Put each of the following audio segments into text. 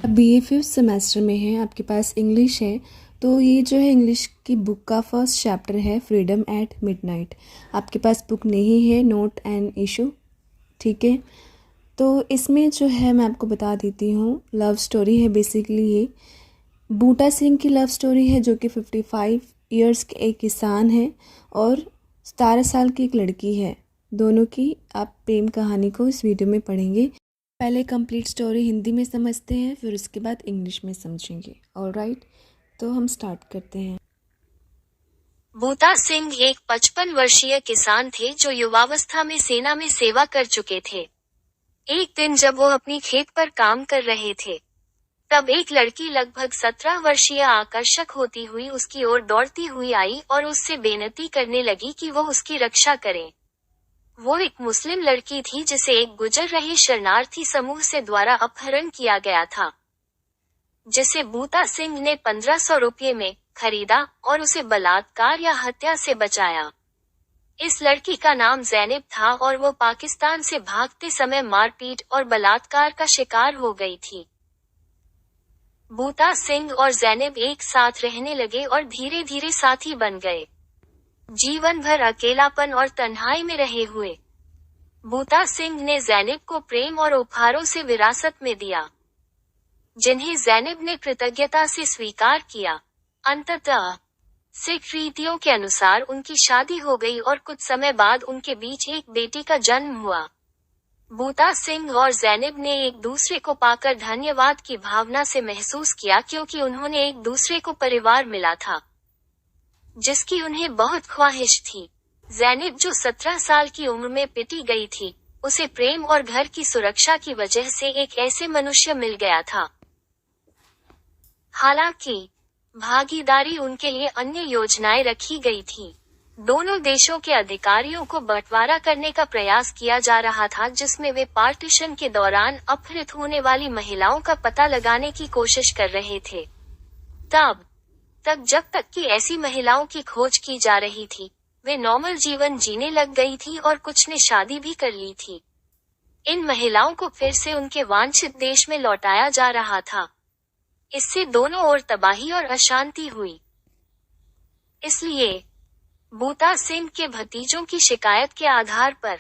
BA fifth semester में है, आपके पास इंग्लिश है, तो ये जो है इंग्लिश की बुक का फर्स्ट चैप्टर है फ्रीडम एट मिडनाइट। आपके पास बुक नहीं है, नोट एंड इशू, ठीक है। तो इसमें जो है मैं आपको बता देती हूँ, लव स्टोरी है बेसिकली। ये बूटा सिंह की लव स्टोरी है, जो कि 55 इयर्स के एक किसान है और 17 साल की एक लड़की है। दोनों की आप प्रेम कहानी को इस वीडियो में पढ़ेंगे। पहले कंप्लीट स्टोरी हिंदी में समझते हैं, फिर उसके बाद इंग्लिश में समझेंगे। ऑलराइट, तो हम स्टार्ट करते हैं। बूटा सिंह एक 55 वर्षीय किसान थे जो युवावस्था में सेना में सेवा कर चुके थे। एक दिन जब वो अपनी खेत पर काम कर रहे थे, तब एक लड़की लगभग 17 वर्षीय आकर्षक होती हुई उसकी ओर दौड़ती हुई आई और उससे बेनती करने लगी कि वो उसकी रक्षा करे। वो एक मुस्लिम लड़की थी जिसे एक गुजर रहे शरणार्थी समूह से द्वारा अपहरण किया गया था, जिसे बूटा सिंह ने 1500 रुपये में खरीदा और उसे बलात्कार या हत्या से बचाया। इस लड़की का नाम ज़ैनब था और वो पाकिस्तान से भागते समय मारपीट और बलात्कार का शिकार हो गई थी। बूटा सिंह और ज़ैनब एक साथ रहने लगे और धीरे धीरे साथी बन गए। जीवन भर अकेलापन और तन्हाई में रहे हुए बूटा सिंह ने ज़ैनब को प्रेम और उपहारों से विरासत में दिया, जिन्हें ज़ैनब ने कृतज्ञता से स्वीकार किया। अंततः सिख रीतियों के अनुसार उनकी शादी हो गई और कुछ समय बाद उनके बीच एक बेटी का जन्म हुआ। बूटा सिंह और ज़ैनब ने एक दूसरे को पाकर धन्यवाद की भावना से महसूस किया, क्योंकि उन्होंने एक दूसरे को परिवार मिला था जिसकी उन्हें बहुत ख्वाहिश थी। ज़ैनब जो 17 साल की उम्र में पिटी गई थी, उसे प्रेम और घर की सुरक्षा की वजह से एक ऐसे मनुष्य मिल गया था। हालांकि भागीदारी उनके लिए अन्य योजनाएं रखी गई थी। दोनों देशों के अधिकारियों को बंटवारा करने का प्रयास किया जा रहा था, जिसमें वे पार्टीशन के दौरान अपहृत होने वाली महिलाओं का पता लगाने की कोशिश कर रहे थे। तब तक जब तक कि ऐसी महिलाओं की खोज की जा रही थी, वे नॉर्मल जीवन जीने लग गई थी और कुछ ने शादी भी कर ली थी। इन महिलाओं को फिर से उनके वांछित देश में लौटाया जा रहा था। इससे दोनों ओर तबाही और अशांति हुई। इसलिए बूटा सिंह के भतीजों की शिकायत के आधार पर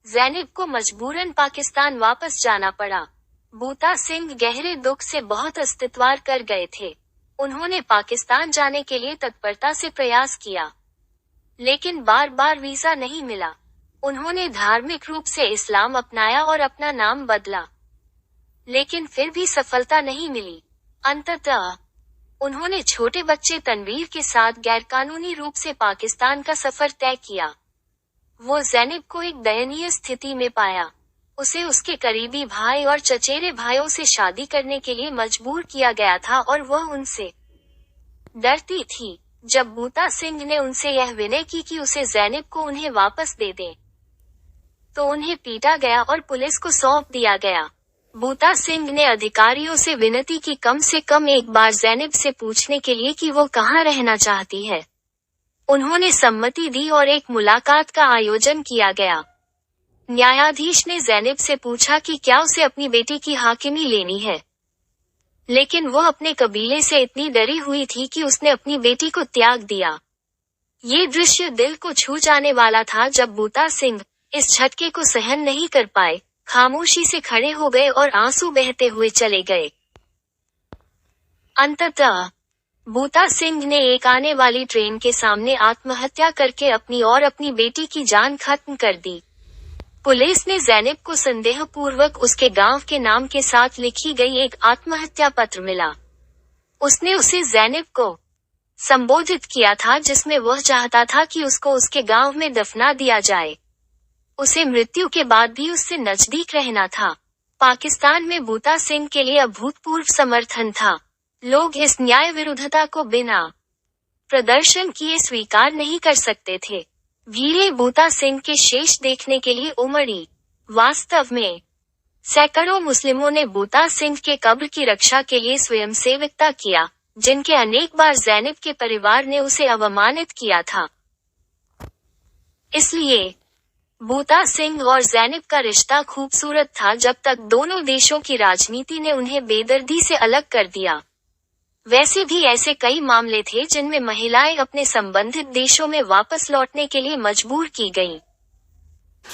ज़ैनब को मजबूरन पाकिस्तान वापस जाना पड़ा। बूटा सिंह गहरे दुख से बहुत अस्तित्वार कर गए थे। उन्होंने पाकिस्तान जाने के लिए तत्परता से प्रयास किया, लेकिन बार बार वीजा नहीं मिला। उन्होंने धार्मिक रूप से इस्लाम अपनाया और अपना नाम बदला, लेकिन फिर भी सफलता नहीं मिली। अंततः उन्होंने छोटे बच्चे तनवीर के साथ गैरकानूनी रूप से पाकिस्तान का सफर तय किया। वो ज़ैनब को एक दयनीय स्थिति में पाया। उसे उसके करीबी भाई और चचेरे भाइयों से शादी करने के लिए मजबूर किया गया था और वह उनसे डरती थी। जब बूटा सिंह ने उनसे यह विनय की कि उसे ज़ैनब को उन्हें वापस दे दें, तो उन्हें पीटा गया और पुलिस को सौंप दिया गया। बूटा सिंह ने अधिकारियों से विनती की कम से कम एक बार ज़ैनब से पूछने के लिए कि वो कहाँ रहना चाहती है। उन्होंने सम्मति दी और एक मुलाकात का आयोजन किया गया। न्यायाधीश ने ज़ैनब से पूछा कि क्या उसे अपनी बेटी की हाकिमी लेनी है, लेकिन वो अपने कबीले से इतनी डरी हुई थी कि उसने अपनी बेटी को त्याग दिया। ये दृश्य दिल को छू जाने वाला था जब बूटा सिंह इस झटके को सहन नहीं कर पाए, खामोशी से खड़े हो गए और आंसू बहते हुए चले गए। अंततः बूटा सिंह ने एक आने वाली ट्रेन के सामने आत्महत्या करके अपनी और अपनी बेटी की जान खत्म कर दी। पुलिस ने ज़ैनब को संदेहपूर्वक उसके गांव के नाम के साथ लिखी गई एक आत्महत्या पत्र मिला। उसने उसे ज़ैनब को संबोधित किया था, जिसमें वह चाहता था कि उसको उसके गांव में दफना दिया जाए। उसे मृत्यु के बाद भी उससे नजदीक रहना था। पाकिस्तान में बूटा सिंह के लिए अभूतपूर्व समर्थन था। लोग इस न्याय विरुद्धता को बिना प्रदर्शन किए स्वीकार नहीं कर सकते थे। भीड़ें बूटा सिंह के शेष देखने के लिए उमड़ी। वास्तव में सैकड़ों मुस्लिमों ने बूटा सिंह के कब्र की रक्षा के लिए स्वयंसेविकता किया, जिनके अनेक बार ज़ैनब के परिवार ने उसे अवमानित किया था। इसलिए बूटा सिंह और जैनब का रिश्ता खूबसूरत था जब तक दोनों देशों की राजनीति ने उन्हें बेदर्दी से अलग कर दिया। वैसे भी ऐसे कई मामले थे जिनमें महिलाएं अपने संबंधित देशों में वापस लौटने के लिए मजबूर की गईं।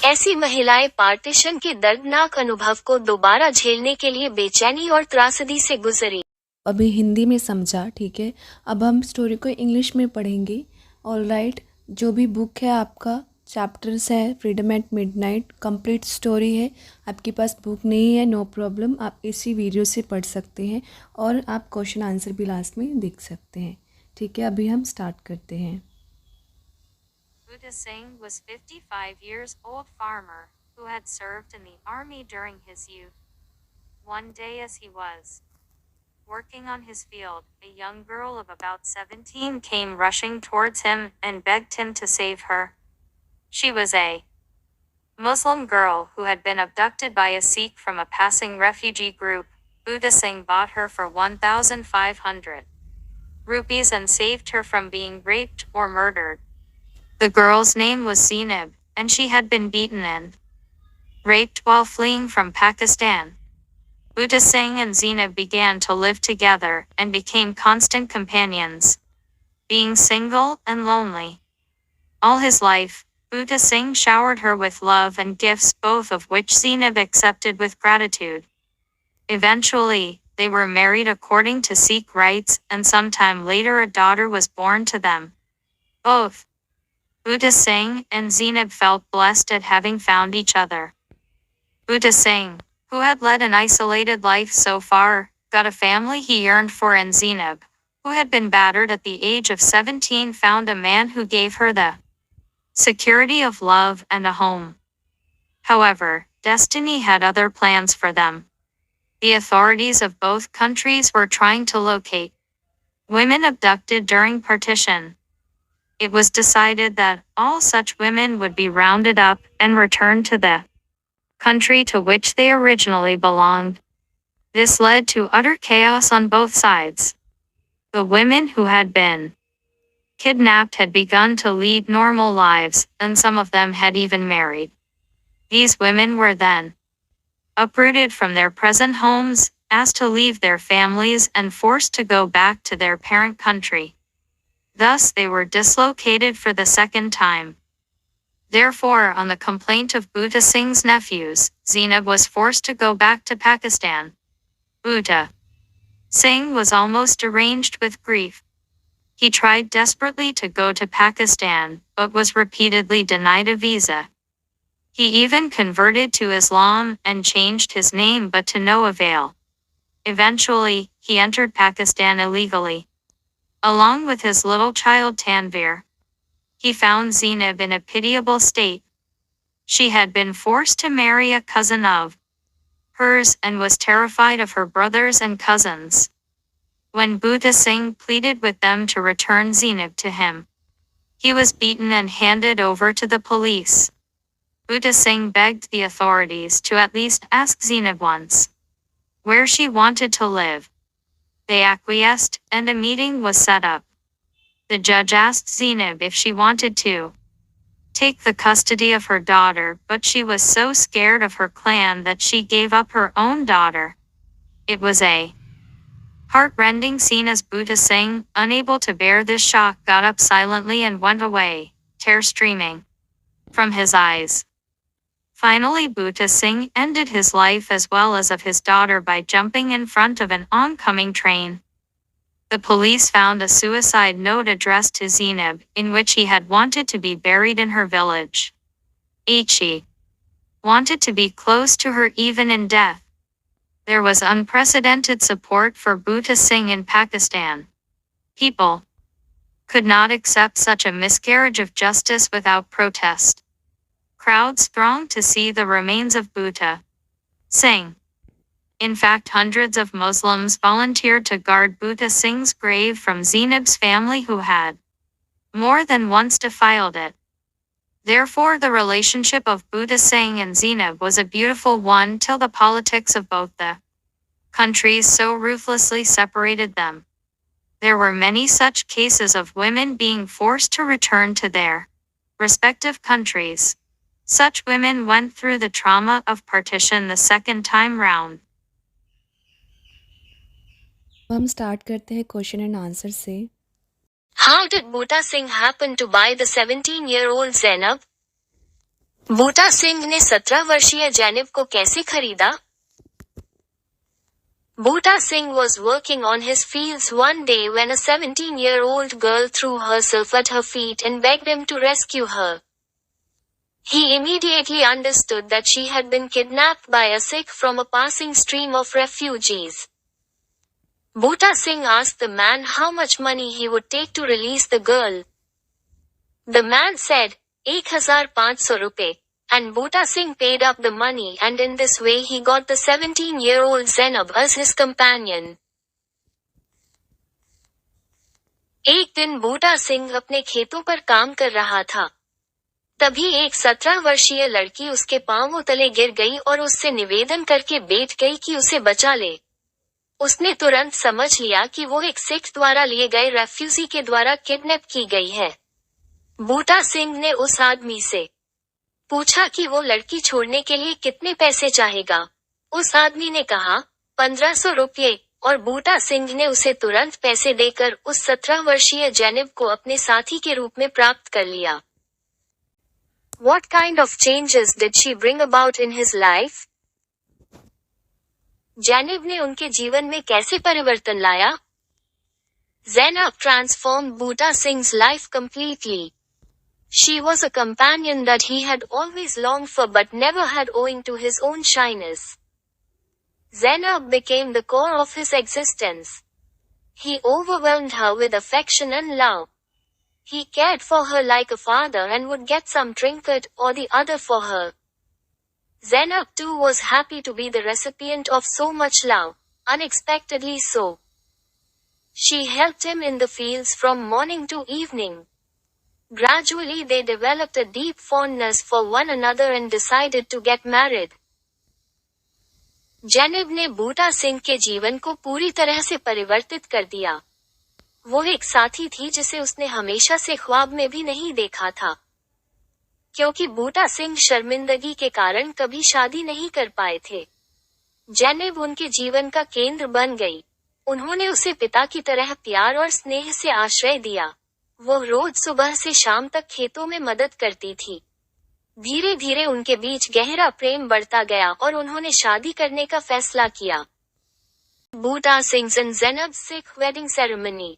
ऐसी महिलाएं पार्टीशन के दर्दनाक अनुभव को दोबारा झेलने के लिए बेचैनी और त्रासदी से गुजरी। अभी हिंदी में समझा, ठीक है। अब हम स्टोरी को इंग्लिश में पढ़ेंगे। ऑलराइट, जो भी बुक है आपका चैप्टर्स है Freedom at Midnight, complete story है। आपके पास बुक नहीं है, नो प्रॉब्लम, आप इसी वीडियो से पढ़ सकते हैं और आप क्वेश्चन आंसर भी लास्ट में देख सकते हैं, ठीक है। अभी हम स्टार्ट करते हैं। Buta Singh was 55 years old farmer who had served in the army during his youth. One day as he was working on his field, a young girl of about 17 came rushing towards him and begged him to save her. She was a Muslim girl who had been abducted by a Sikh from a passing refugee group. Buta Singh bought her for 1,500 rupees and saved her from being raped or murdered. The girl's name was Zainab, and she had been beaten and raped while fleeing from Pakistan. Buta Singh and Zainab began to live together and became constant companions, being single and lonely. All his life, Buta Singh showered her with love and gifts, both of which Zainab accepted with gratitude. Eventually, they were married according to Sikh rites, and sometime later a daughter was born to them. Both Buta Singh and Zainab felt blessed at having found each other. Buta Singh, who had led an isolated life so far, got a family he yearned for, and Zainab, who had been battered at the age of 17, found a man who gave her the security of love and a home. However, destiny had other plans for them. The authorities of both countries were trying to locate women abducted during partition. It was decided that all such women would be rounded up and returned to the country to which they originally belonged. This led to utter chaos on both sides. The women who had been kidnapped had begun to lead normal lives, and some of them had even married. These women were then uprooted from their present homes, asked to leave their families, and forced to go back to their parent country. Thus they were dislocated for the second time. Therefore, on the complaint of Buta Singh's nephews, Zainab was forced to go back to Pakistan. Buta Singh was almost deranged with grief. He tried desperately to go to Pakistan, but was repeatedly denied a visa. He even converted to Islam and changed his name, but to no avail. Eventually, he entered Pakistan illegally. Along with his little child Tanvir, he found Zainab in a pitiable state. She had been forced to marry a cousin of hers and was terrified of her brothers and cousins. When Buta Singh pleaded with them to return Zainab to him, he was beaten and handed over to the police. Buta Singh begged the authorities to at least ask Zainab once where she wanted to live. They acquiesced, and a meeting was set up. The judge asked Zainab if she wanted to take the custody of her daughter, but she was so scared of her clan that she gave up her own daughter. It was a heart-rending scene as Buta Singh, unable to bear this shock, got up silently and went away, tears streaming from his eyes. Finally, Buta Singh ended his life as well as of his daughter by jumping in front of an oncoming train. The police found a suicide note addressed to Zainab, in which he had wanted to be buried in her village. He wanted to be close to her even in death. There was unprecedented support for Buta Singh in Pakistan. People could not accept such a miscarriage of justice without protest. Crowds thronged to see the remains of Buta Singh. In fact, hundreds of Muslims volunteered to guard Buta Singh's grave from Zainab's family, who had more than once defiled it. Therefore, the relationship of Buta Singh and Zainab was a beautiful one till the politics of both the countries so ruthlessly separated them. There were many such cases of women being forced to return to their respective countries. Such women went through the trauma of partition the second time round. हम start करते हैं question and answer से। How did Bhutta Singh happen to buy the 17-year-old Zainab? बूटा सिंह ने 17 वर्षीय जैनब को कैसे खरीदा? Bhutta Singh was working on his fields one day when a 17-year-old girl threw herself at her feet and begged him to rescue her. He immediately understood that she had been kidnapped by a Sikh from a passing stream of refugees. Bhutta Singh asked the man how much money he would take to release the girl. The man said, 1,500 rupees, and Bhutta Singh paid up the money, and in this way he got the 17-year-old Zainab as his companion. एक दिन बूटा सिंह अपने खेतों पर काम कर रहा था। तभी एक 17 वर्षीय लड़की उसके पांवों तले गिर गई और उससे निवेदन करके बैठ गई कि उसे बचा ले। उसने तुरंत समझ लिया कि वो एक सिख द्वारा लिए गए रेफ्यूजी के द्वारा किडनैप की गई है। बूटा सिंह ने उस आदमी से पूछा कि वो लड़की छोड़ने के लिए कितने पैसे चाहेगा। उस आदमी ने कहा 1500 रुपये, और बूटा सिंह ने उसे तुरंत पैसे देकर उस 17 वर्षीय जैनब को अपने साथी के रूप में प्राप्त कर लिया। What kind of changes did she bring about in his life? Zainab ने उनके जीवन में कैसे परिवर्तन लाया? Zainab transformed Bhutta Singh's life completely. She was a companion that he had always longed for but never had owing to his own shyness. Zainab became the core of his existence. He overwhelmed her with affection and love. He cared for her like a father and would get some trinket or the other for her. Zainab too was happy to be the recipient of so much love, unexpectedly so. She helped him in the fields from morning to evening. Gradually they developed a deep fondness for one another and decided to get married. Zainab ने बूटा सिंह के जीवन को पूरी तरह से परिवर्तित कर दिया। वो एक साथी थी जिसे उसने हमेशा से ख्वाब में भी नहीं देखा था। क्योंकि बूटा सिंह शर्मिंदगी के कारण कभी शादी नहीं कर पाए थे, जैनब उनके जीवन का केंद्र बन गई। उन्होंने उसे पिता की तरह प्यार और स्नेह से आश्रय दिया। वो रोज सुबह से शाम तक खेतों में मदद करती थी। धीरे धीरे उनके बीच गहरा प्रेम बढ़ता गया और उन्होंने शादी करने का फैसला किया। Buta Singh and Zainab Sikh wedding ceremony.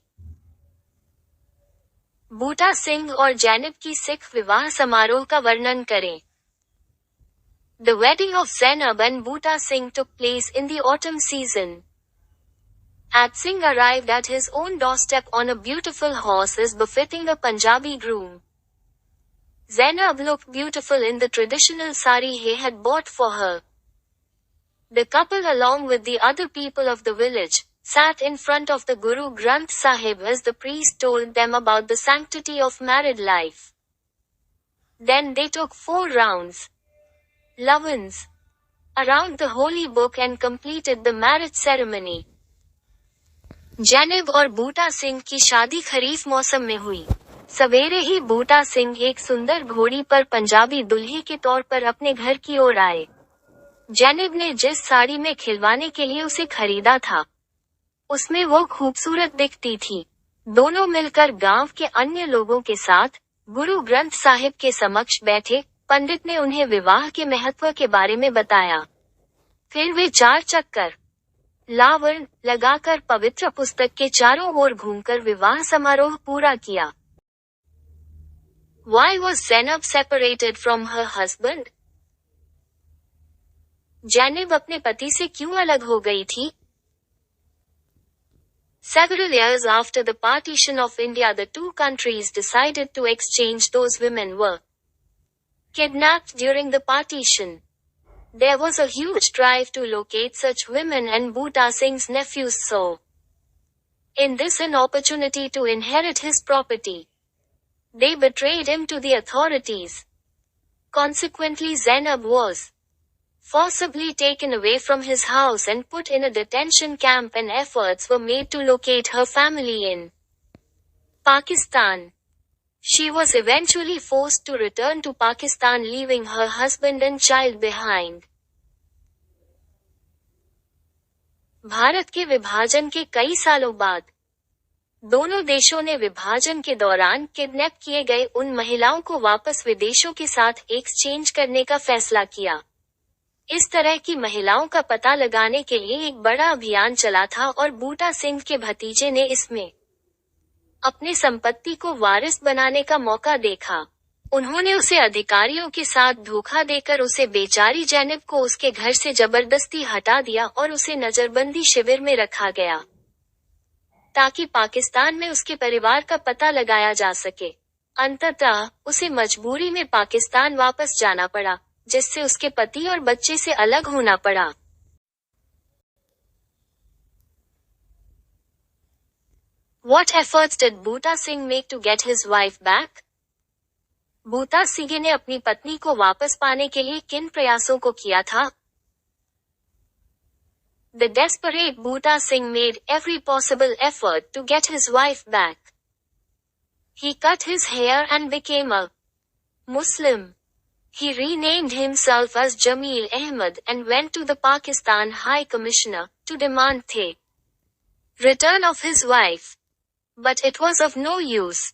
Buta Singh और जैनब की सिख विवाह समारोह का वर्णन करें। The wedding of Zainab and Bhutta Singh took place in the autumn season. At Singh arrived at his own doorstep on a beautiful horse as befitting a Punjabi groom. Zainab looked beautiful in the traditional sari he had bought for her. The couple along with the other people of the village sat in front of the Guru Granth Sahib as the priest told them about the sanctity of married life. Then they took 4 rounds, lavans, around the holy book and completed the marriage ceremony. Zainab और बूटा सिंह की शादी खरीफ मौसम में हुई। सवेरे ही बूटा सिंह एक सुंदर घोड़ी पर पंजाबी दुल्हे के तौर पर अपने घर की ओर आए। जैनब ने जिस साड़ी में खिलवाने के लिए उसे खरीदा था, उसमें वो खूबसूरत दिखती थी। दोनों मिलकर गांव के अन्य लोगों के साथ गुरु ग्रंथ साहिब के समक्ष बैठे। पंडित ने उन्हें विवाह के महत्व के बारे में बताया। फिर वे 4 चक्कर लावण लगाकर पवित्र पुस्तक के चारों ओर घूमकर विवाह समारोह पूरा किया। Why was Zainab separated from her husband? Zainab अपने पति से क्यों अलग हो गई थी? Several years after the partition of India, the two countries decided to exchange those women were kidnapped during the partition. There was a huge drive to locate such women and Bhutta Singh's nephews saw in this an opportunity to inherit his property. They betrayed him to the authorities. Consequently, Zainab was forcibly taken away from his house and put in a detention camp, and efforts were made to locate her family in Pakistan. She was eventually forced to return to Pakistan, leaving her husband and child behind. Bharat के विभाजन के कई सालों बाद दोनों देशों ने विभाजन के दौरान किडनैप किए गए उन महिलाओं को वापस विदेशों के साथ एक्सचेंज करने का फैसला किया। इस तरह की महिलाओं का पता लगाने के लिए एक बड़ा अभियान चला था और बूटा सिंह के भतीजे ने इसमें अपनी संपत्ति को वारिस बनाने का मौका देखा। उन्होंने उसे अधिकारियों के साथ धोखा देकर उसे बेचारी जैनब को उसके घर से जबरदस्ती हटा दिया और उसे नजरबंदी शिविर में रखा गया ताकि पाकिस्तान में उसके परिवार का पता लगाया जा सके। अंततः उसे मजबूरी में पाकिस्तान वापस जाना पड़ा, जिससे उसके पति और बच्चे से अलग होना पड़ा। What efforts did Boota Singh make to get his wife back? बूटा सिंह ने अपनी पत्नी को वापस पाने के लिए किन प्रयासों को किया था? The desperate Boota Singh made every possible effort to get his wife back. He cut his hair and became a Muslim. He renamed himself as Jamil Ahmed and went to the Pakistan High Commissioner to demand the return of his wife. But it was of no use.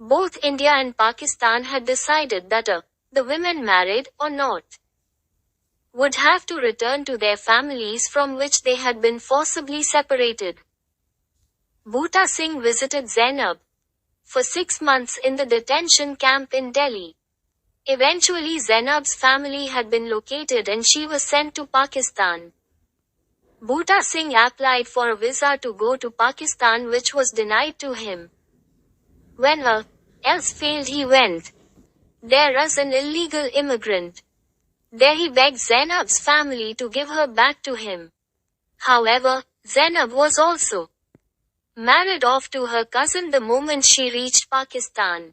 Both India and Pakistan had decided that the women married or not would have to return to their families from which they had been forcibly separated. Boota Singh visited Zainab for 6 months in the detention camp in Delhi. Eventually Zainab's family had been located and she was sent to Pakistan. Boota Singh applied for a visa to go to Pakistan, which was denied to him. When else failed, he went there as an illegal immigrant. There he begged Zainab's family to give her back to him. However, Zainab was also married off to her cousin the moment she reached Pakistan.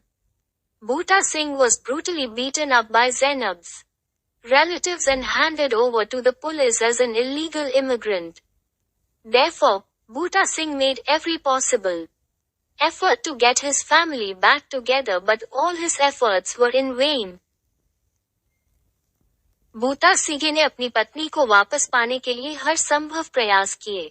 Boota Singh was brutally beaten up by Zainab's relatives and handed over to the police as an illegal immigrant. Therefore, Boota Singh made every possible effort to get his family back together, but all his efforts were in vain. बूटा सिंह ने अपनी पत्नी को वापस पाने के लिए हर संभव प्रयास किए।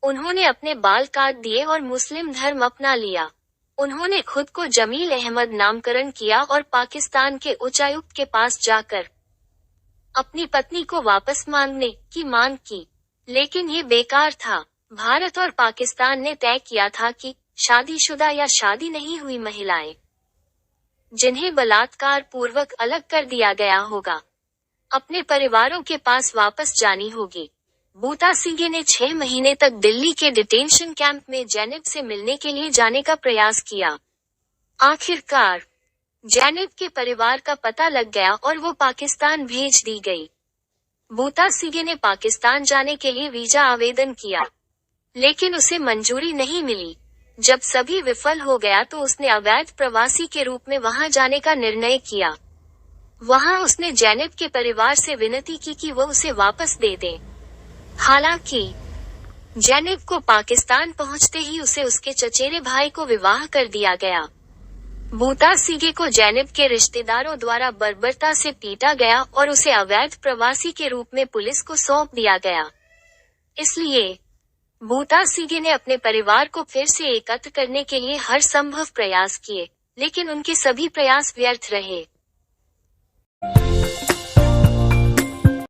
उन्होंने अपने बाल काट दिए और मुस्लिम धर्म अपना लिया। उन्होंने खुद को जमील अहमद नामकरण किया और पाकिस्तान के उच्चायुक्त के पास जाकर अपनी पत्नी को वापस मांगने की मांग की, लेकिन ये बेकार था। भारत और पाकिस्तान ने तय किया था कि शादीशुदा या शादी नहीं हुई महिलाएं जिन्हें बलात्कार पूर्वक अलग कर दिया गया होगा, अपने परिवारों के पास वापस जानी होगी। बूटा सिंह ने 6 महीने तक दिल्ली के डिटेंशन कैंप में जैनब से मिलने के लिए जाने का प्रयास किया। आखिरकार जैनब के परिवार का पता लग गया और वो पाकिस्तान भेज दी गई। बूटा सिंह ने पाकिस्तान जाने के लिए वीजा आवेदन किया, लेकिन उसे मंजूरी नहीं मिली। जब सभी विफल हो गया तो उसने अवैध प्रवासी के रूप में वहां जाने का निर्णय किया। वहां उसने जैनब के परिवार से विनती की कि वो उसे वापस दे दें। हालांकि जैनब को पाकिस्तान पहुंचते ही उसे उसके चचेरे भाई को विवाह कर दिया गया। बूटा सिंह को जैनब के रिश्तेदारों द्वारा बर्बरता से पीटा गया और उसे अवैध प्रवासी के रूप में पुलिस को सौंप दिया गया। इसलिए बूटा सिंह ने अपने परिवार को फिर से एकत्र करने के लिए हर संभव प्रयास किए, लेकिन उनके सभी प्रयास व्यर्थ रहे।